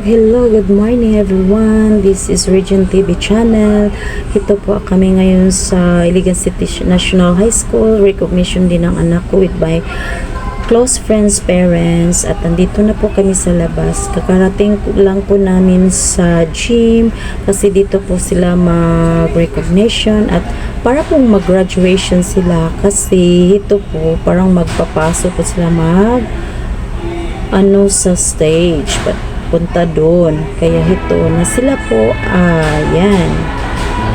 Hello, good morning everyone. This is Region TV channel. Ito po kami ngayon sa Iligan City National High School. Recognition din ng anak ko with my close friends, parents. At nandito na po kami sa labas. Kakarating lang po namin sa gym kasi dito po sila mag-recognition at para pong mag-graduation sila kasi ito po parang magpapasok po sila sa stage punta doon. Kaya ito na sila po. Ayan.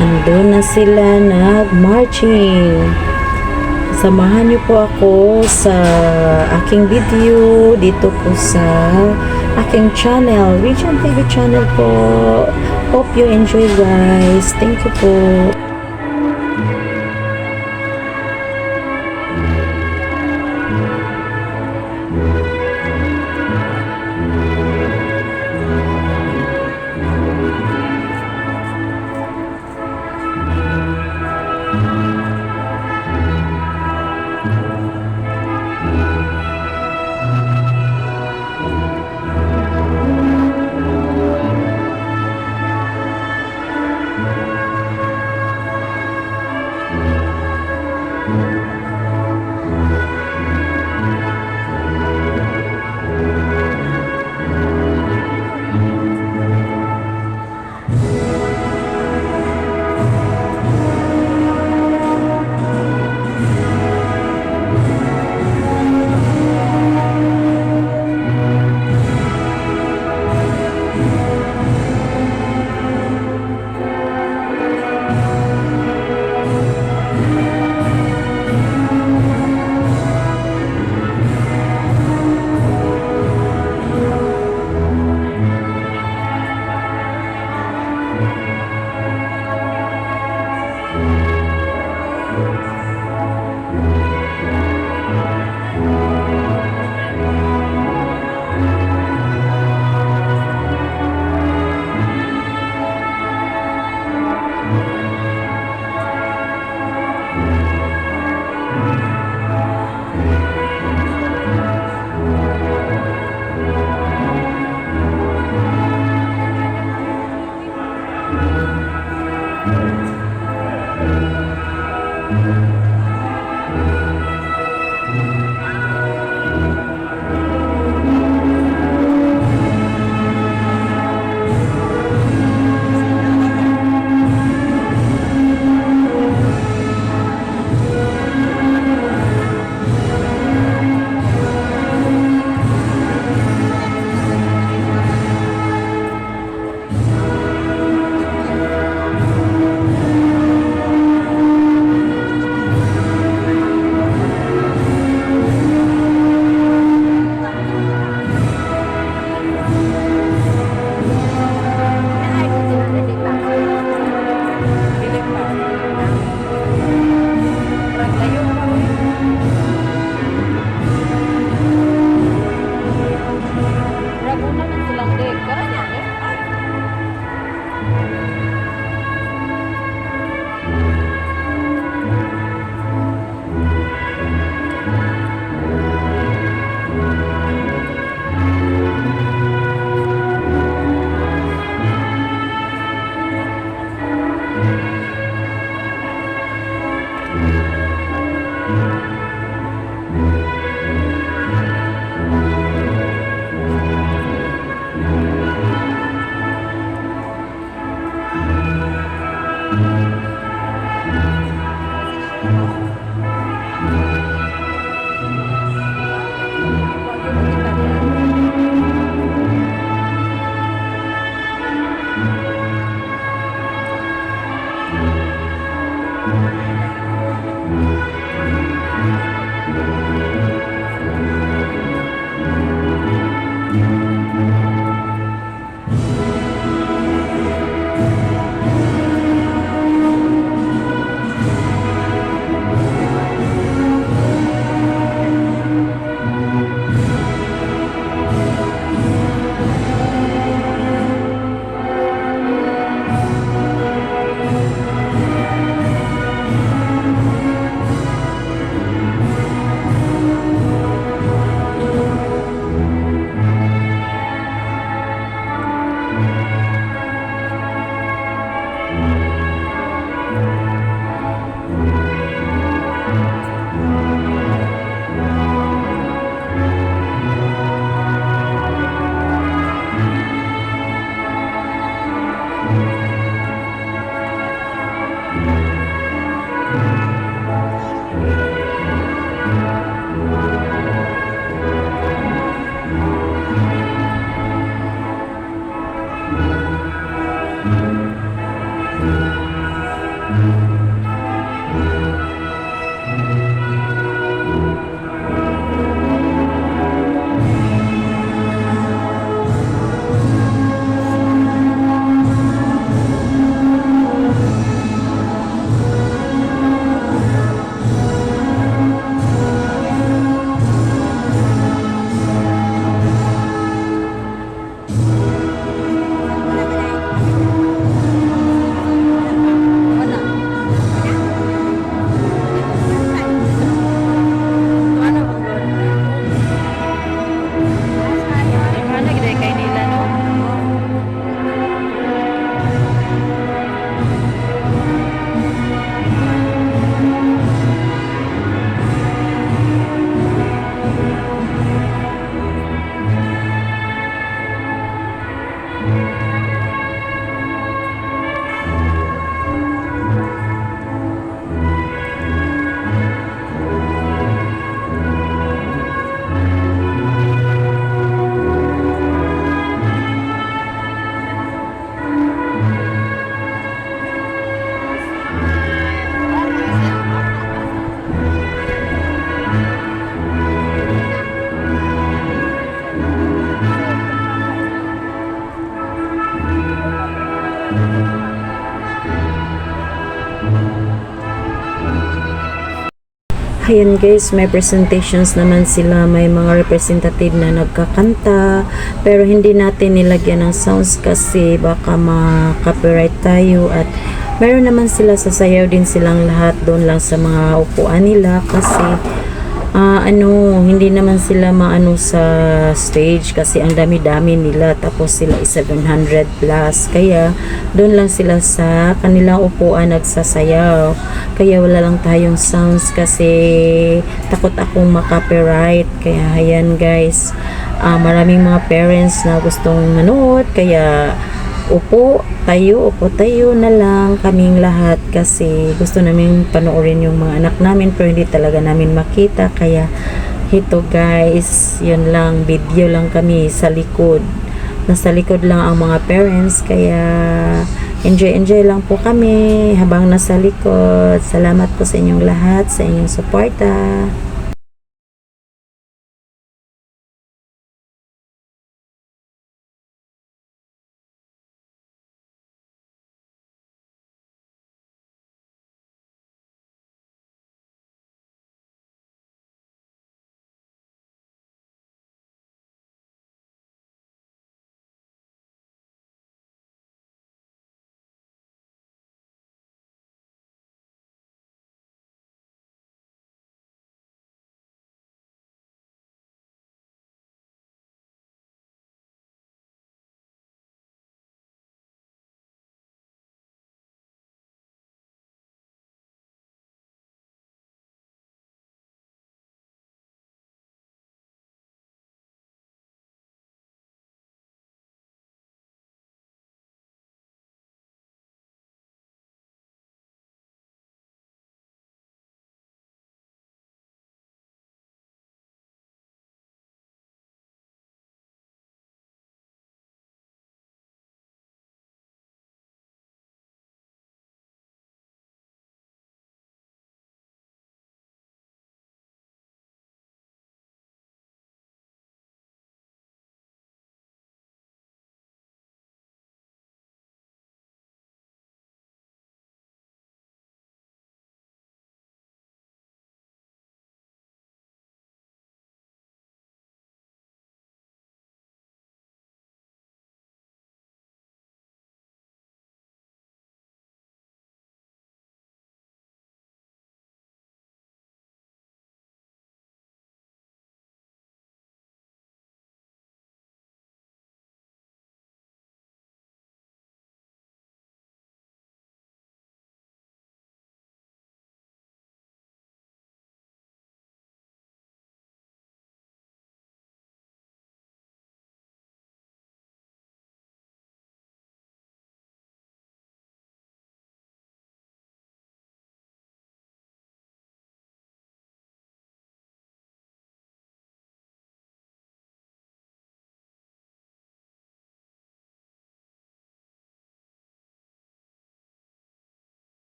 Andun na sila nag-marching. Samahan niyo po ako sa aking video dito po sa aking channel, Region TV channel po. Hope you enjoy guys. Thank you po. Mana gede kay nila no? Ayan guys, may presentations naman sila, may mga representative na nagkakanta, pero hindi natin nilagyan ng sounds kasi baka ma-copyright tayo, at meron naman sila, sasayaw din silang lahat doon lang sa mga upuan nila kasi hindi naman sila maano sa stage kasi ang dami-dami nila, tapos sila is 700 plus, kaya doon lang sila sa kanilang upuan nagsasayaw, kaya wala lang tayong sounds kasi takot akong makopyright. Kaya ayan guys, maraming mga parents na gustong manood, kaya upo tayo na lang kaming lahat kasi gusto namin panoorin yung mga anak namin pero hindi talaga namin makita. Kaya ito guys, yun lang, video lang kami sa likod, nasa likod lang ang mga parents, kaya enjoy lang po kami habang nasa likod. Salamat po sa inyong lahat, sa inyong suporta.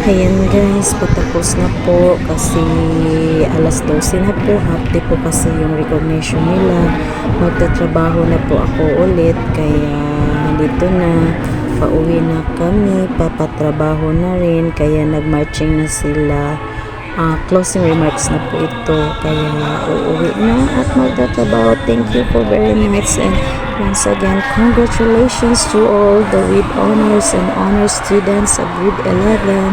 Ayan guys, patapos na po kasi alas 12 na po. Half day po kasi yung recognition nila. Magtatrabaho na po ako ulit. Kaya dito na, pauwi na kami. Papatrabaho na rin. Kaya nagmarching na sila. Closing remarks na po ito. Kaya uuwi na at magtatrabaho. Thank you for very much. And once again, congratulations to all the with honors and honor students of grade 11,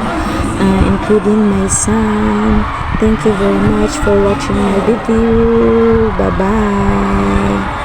including my son. Thank you very much for watching my video. Bye-bye.